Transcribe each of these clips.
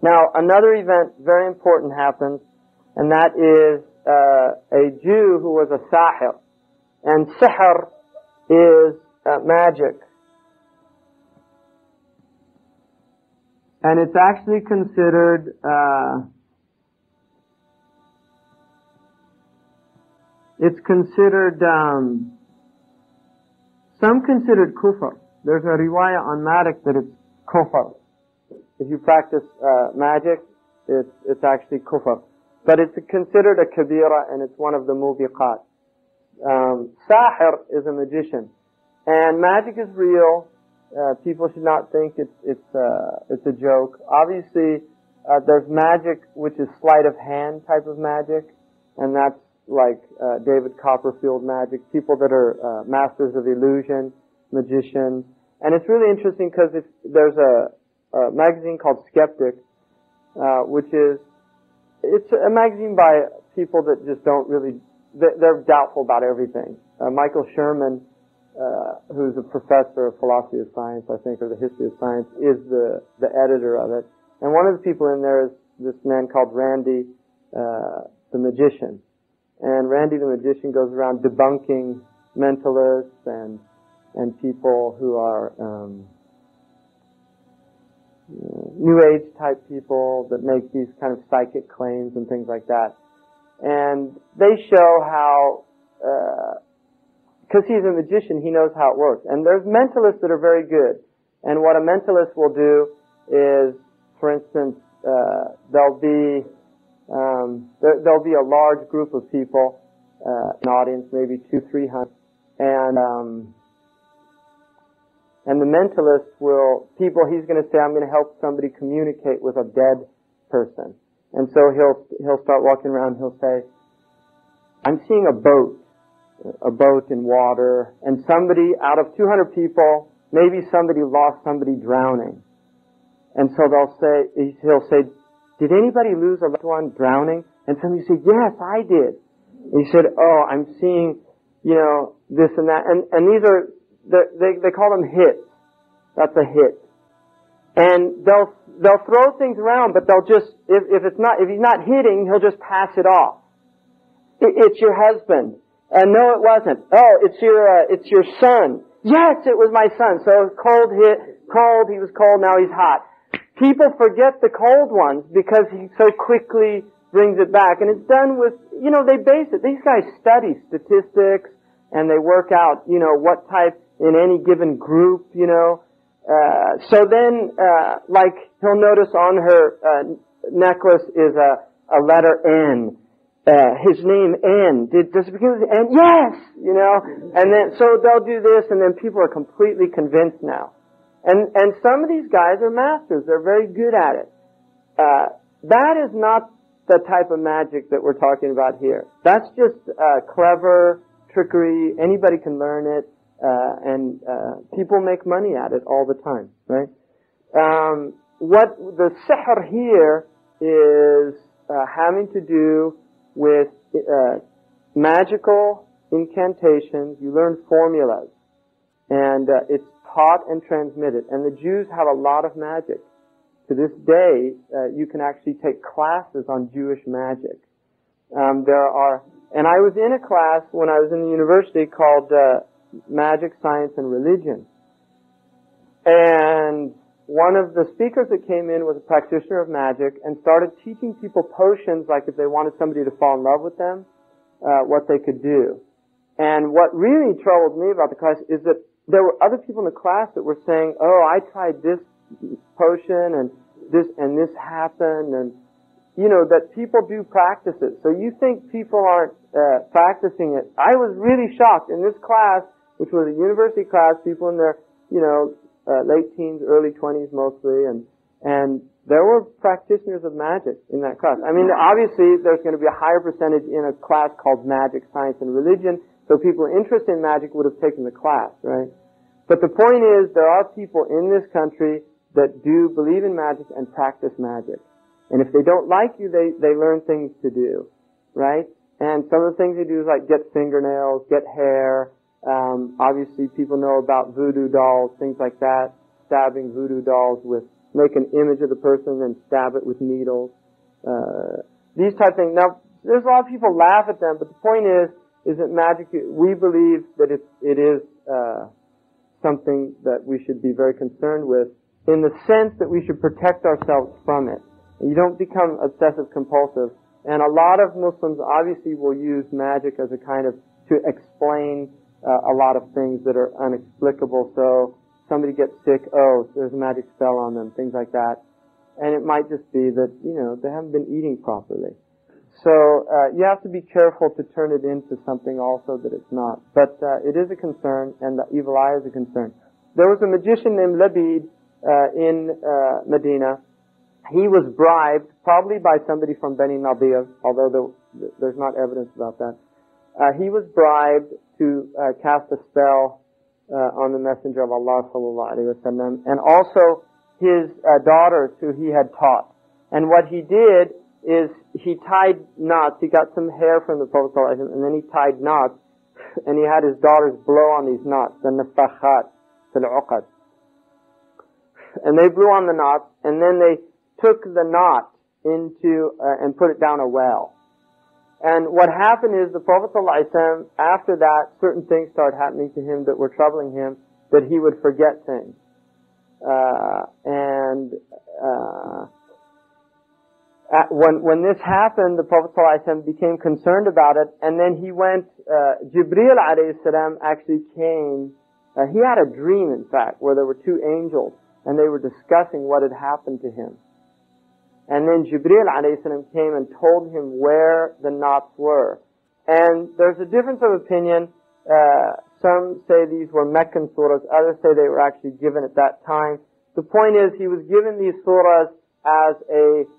Now, another event, very important, happens, and that is a Jew who was a sahir. And sihr is magic. And it's actually considered some considered kufr. There's a riwayah on magic that it's kufr. If you practice magic, it's actually kufr. But it's considered a kabira, and it's one of the mubiqat. Sahir is a magician. And magic is real. People should not think it's a joke. Obviously, there's magic which is sleight of hand type of magic, and that's like David Copperfield magic. People that are masters of illusion, magicians. And it's really interesting because there's a magazine called Skeptic, which it's a magazine by people that just don't really, they're doubtful about everything. Michael Sherman, who's a professor of philosophy of science, I think, or the history of science, is the editor of it. And one of the people in there is this man called Randy, the magician. And Randy the magician goes around debunking mentalists and people who are New Age type people that make these kind of psychic claims and things like that. And they show how, because he's a magician, he knows how it works. And there's mentalists that are very good. And what a mentalist will do is, for instance, there'll be a large group of people, an audience, maybe 200-300, and the mentalist he's going to say, I'm going to help somebody communicate with a dead person. And so he'll start walking around, he'll say, I'm seeing a boat in water, and somebody out of 200 people, maybe somebody lost somebody drowning. And so he'll say, did anybody lose a loved one drowning? And somebody said, yes, I did. And he said, oh, I'm seeing, this and that. And these are, they call them hits. That's a hit. And they'll throw things around, but they'll just, if he's not hitting, he'll just pass it off. It's your husband. No, it wasn't. Oh, it's your son. Yes, it was my son. So he was cold, now he's hot. People forget the cold ones because he so quickly brings it back. And it's done with, they base it. These guys study statistics and they work out, what type in any given group, So then, like, he'll notice on her necklace is a letter N. His name N. Does it begin with N? Yes! And then, so they'll do this and then people are completely convinced now. And some of these guys are masters. They're very good at it. That is not the type of magic that we're talking about here. That's just clever trickery. Anybody can learn it. And people make money at it all the time, right? What the sihr here is having to do with magical incantations. You learn formulas. And it's taught and transmitted. And the Jews have a lot of magic. To this day, you can actually take classes on Jewish magic. And I was in a class when I was in the university called Magic, Science, and Religion. And one of the speakers that came in was a practitioner of magic and started teaching people potions, like if they wanted somebody to fall in love with them, what they could do. And what really troubled me about the class is that there were other people in the class that were saying, oh, I tried this potion and this happened, and that people do practice it. So you think people aren't practicing it. I was really shocked in this class, which was a university class, people in their, late teens, early 20s mostly, and there were practitioners of magic in that class. I mean, obviously there's going to be a higher percentage in a class called Magic, Science, and Religion, so people interested in magic would have taken the class, right? But the point is, there are people in this country that do believe in magic and practice magic. And if they don't like you, they learn things to do, right? And some of the things they do is like get fingernails, get hair. Obviously people know about voodoo dolls, things like that, stabbing voodoo dolls with make an image of the person and stab it with needles. These type of things. Now, there's a lot of people laugh at them, but the point is that magic, we believe that it is something that we should be very concerned with, in the sense that we should protect ourselves from it. You don't become obsessive compulsive. And a lot of Muslims obviously will use magic as a kind of, to explain a lot of things that are inexplicable. So somebody gets sick, oh, there's a magic spell on them, things like that. And it might just be that, they haven't been eating properly. So you have to be careful to turn it into something also that it's not. But it is a concern, and the evil eye is a concern. There was a magician named Labid in Medina. He was bribed, probably by somebody from Bani Nadir, although there's not evidence about that. He was bribed to cast a spell on the Messenger of Allah sallallahu alaihi wasallam, and also his daughters who he had taught. And what he did is he tied knots. He got some hair from the Prophet sallallahu alaihi wasallam, and then he tied knots, and he had his daughters blow on these knots, the nafakhat fil uqad. And they blew on the knots, and then they took the knot into and put it down a well. And what happened is the Prophet ﷺ, after that, certain things started happening to him that were troubling him, that he would forget things. When this happened, the Prophet ﷺ became concerned about it, and then he went, Jibreel alayhi salam actually came, he had a dream in fact, where there were two angels, and they were discussing what had happened to him. And then Jibreel alayhi salam came and told him where the knots were. And there's a difference of opinion. Some say these were Meccan surahs, others say they were actually given at that time. The point is, he was given these surahs as a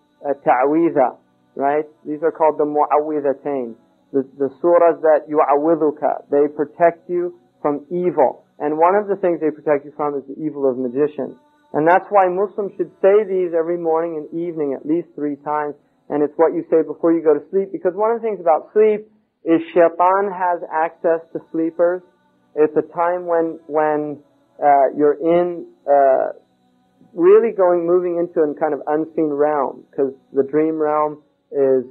ta'weeza, right? These are called the mu'awwidhatayn. The surahs that yu'awwidhuka, they protect you from evil. And one of the things they protect you from is the evil of magicians. And that's why Muslims should say these every morning and evening at least 3 times. And it's what you say before you go to sleep. Because one of the things about sleep is shaitan has access to sleepers. It's a time when you're in really moving into a kind of unseen realm. Because the dream realm is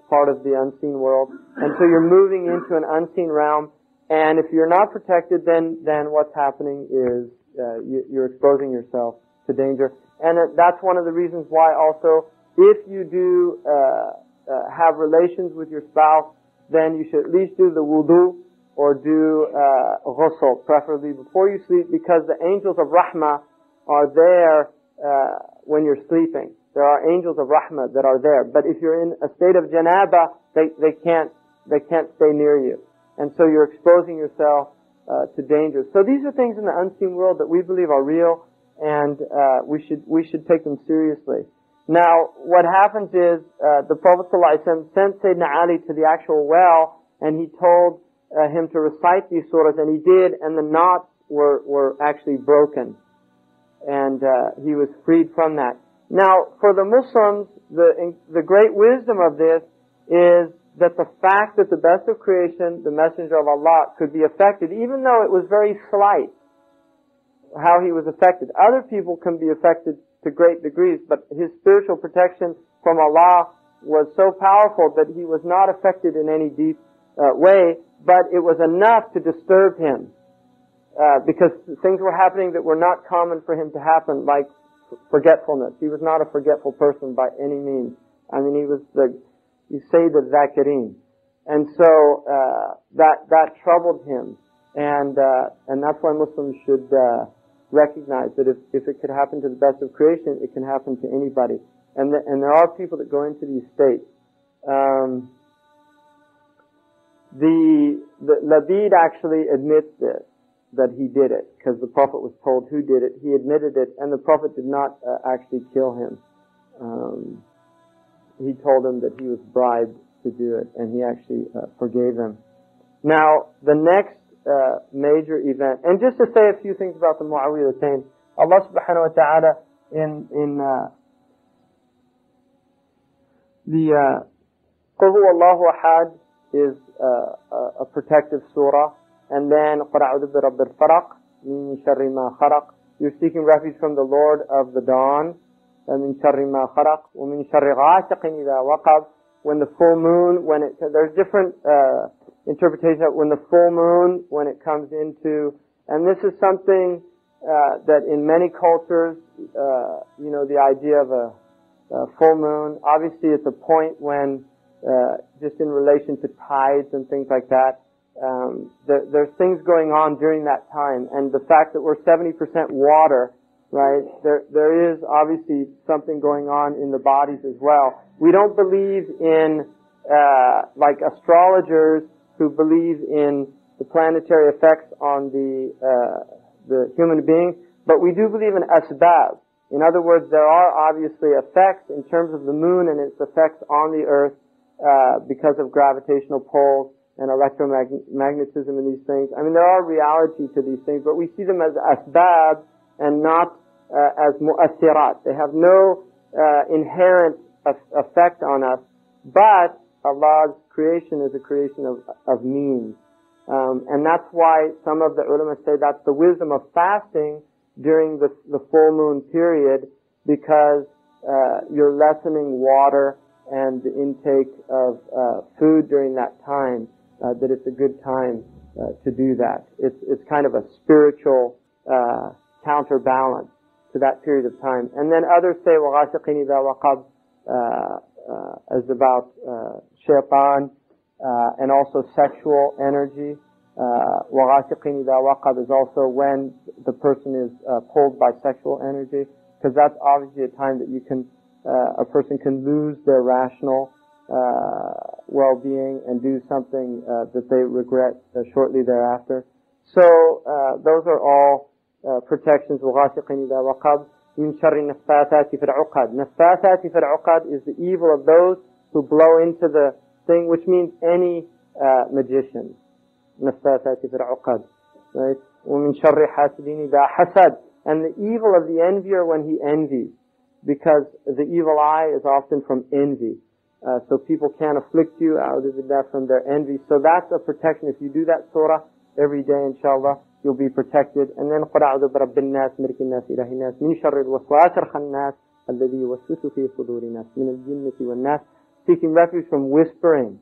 part of the unseen world. And so you're moving into an unseen realm. And if you're not protected, then what's happening is you're exposing yourself to danger. And that's one of the reasons why also, if you do have relations with your spouse, then you should at least do the wudu or do ghusl, preferably before you sleep, because the angels of rahmah are there when you're sleeping. There are angels of rahmah that are there. But if you're in a state of janaba, they can't stay near you. And so you're exposing yourself to danger. So these are things in the unseen world that we believe are real, and we should take them seriously. Now, what happens is the Prophet ﷺ sent Sayyidina Ali to the actual well, and he told him to recite these surahs, and he did, and the knots were actually broken, and he was freed from that. Now, for the Muslims, the great wisdom of this is that the fact that the best of creation, the Messenger of Allah, could be affected, even though it was very slight, how he was affected. Other people can be affected to great degrees, but his spiritual protection from Allah was so powerful that he was not affected in any deep way, but it was enough to disturb him, because things were happening that were not common for him to happen, like forgetfulness. He was not a forgetful person by any means. I mean, he was you say the Zakirin. And so, that troubled him. And that's why Muslims should, recognize that if it could happen to the best of creation, it can happen to anybody. And there are people that go into these states. The Labid actually admits this, that he did it, because the Prophet was told who did it. He admitted it, and the Prophet did not actually kill him. He told him that he was bribed to do it, and he actually forgave him. Now, the next major event, and just to say a few things about the Mu'awwidhatayn, Allah subhanahu wa ta'ala in the Qul huwa Allahu ahad is a protective surah, and then Qul a'udhu bi rabbil falaq min sharri ma khalaq, you're seeking refuge from the Lord of the dawn. مِن شَرِّ مَا خَلَقَ وَمِن شَرِّ غَاسِقٍ إِذَا وَقَبَ. When the full moon, there's different interpretations of when the full moon, when it comes into, and this is something that in many cultures, the idea of a full moon, obviously it's a point when, just in relation to tides and things like that, there's things going on during that time, and the fact that we're 70% water, right? There is obviously something going on in the bodies as well. We don't believe in like astrologers who believe in the planetary effects on the human being, but we do believe in asbab. In other words, there are obviously effects in terms of the moon and its effects on the earth because of gravitational pulls and electromagnetism and these things. I mean, there are reality to these things, but we see them as asbab and not as mu'assirat. They have no inherent effect on us, but Allah's creation is a creation of means. And that's why some of the ulama say that's the wisdom of fasting during the full moon period, because you're lessening water and the intake of food during that time, that it's a good time to do that. It's kind of a spiritual counterbalance to that period of time. And then others say وَغَاسِقٍ إِذَا وَقَبْ is about shaitan and also sexual energy. وَغَاسِقٍ إِذَا وَقَبْ is also when the person is pulled by sexual energy, because that's obviously a time that a person can lose their rational well-being and do something that they regret shortly thereafter. So those are all protections. وَغَاسِقٍ إِذَا وَقَبْ مِن شَرِّ النَّفَّاثَاتِ فِي الْعُقَدِ. نَفَّاثَاتِ فِي الْعُقَدِ is the evil of those who blow into the thing, which means any magician. نَفَّاثَاتِ فِي الْعُقَدِ. Right? وَمِن شَرِّ حَاسِدٍ إِذَا حَسَدَ. And the evil of the envier when he envies, because the evil eye is often from envy. So people can't afflict you from their envy. So that's a protection. If you do that surah every day, inshallah, you'll be protected. And then قُلْ أَعُوذُ بِرَبِّ النَّاسِ مَلِكِ النَّاسِ إِلَهِ النَّاسِ مِنْ شَرِّ الْوَسْوَاسِ الْخَنَّاسِ الَّذِي يُوَسْوِسُ فِي صُدُورِ النَّاسِ مِنَ الْجِنَّةِ وَالنَّاسِ. Seeking refuge from whispering.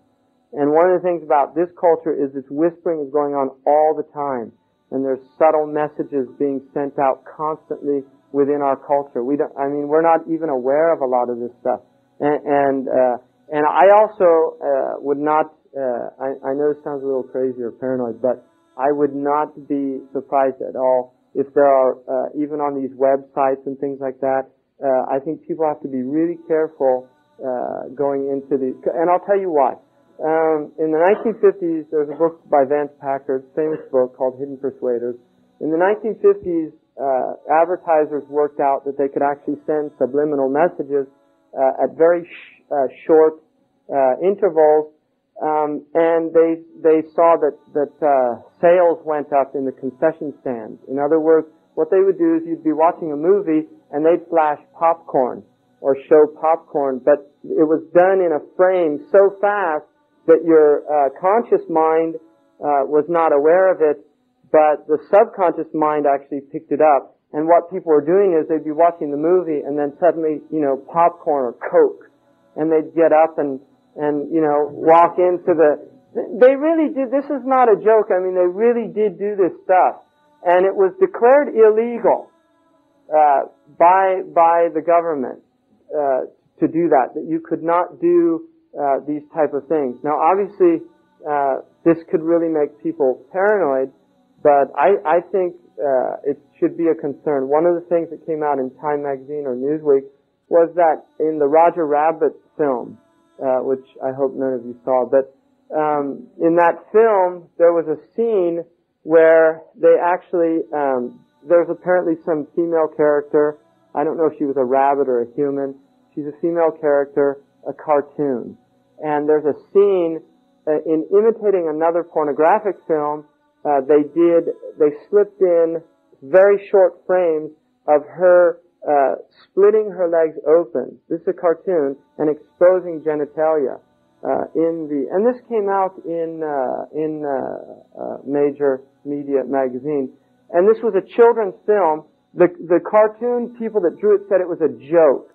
And one of the things about this culture is this whispering is going on all the time. And there's subtle messages being sent out constantly within our culture. We're not even aware of a lot of this stuff. And I also would not, I know it sounds a little crazy or paranoid, but I would not be surprised at all if there are, even on these websites and things like that, I think people have to be really careful going into these. And I'll tell you why. In the 1950s, there's a book by Vance Packard, famous book called Hidden Persuaders. In the 1950s, advertisers worked out that they could actually send subliminal messages at very short intervals, and they saw that sales went up in the concession stands. In other words, what they would do is you'd be watching a movie and they'd flash popcorn or show popcorn, but it was done in a frame so fast that your conscious mind was not aware of it, but the subconscious mind actually picked it up. And what people were doing is they'd be watching the movie and then suddenly, popcorn or Coke. And they'd get up and walk into they really did, this is not a joke, they really did do this stuff. And it was declared illegal, by the government, to do that you could not do, these type of things. Now obviously, this could really make people paranoid, but I think, it should be a concern. One of the things that came out in Time magazine or Newsweek was that in the Roger Rabbit film, which I hope none of you saw, but in that film there was a scene where they actually, there's apparently some female character, I don't know if she was a rabbit or a human, she's a female character, a cartoon. And there's a scene, in imitating another pornographic film, they slipped in very short frames of her splitting her legs open. This is a cartoon, and exposing genitalia and this came out in major media magazine. And this was a children's film, The cartoon people that drew it said it was a joke.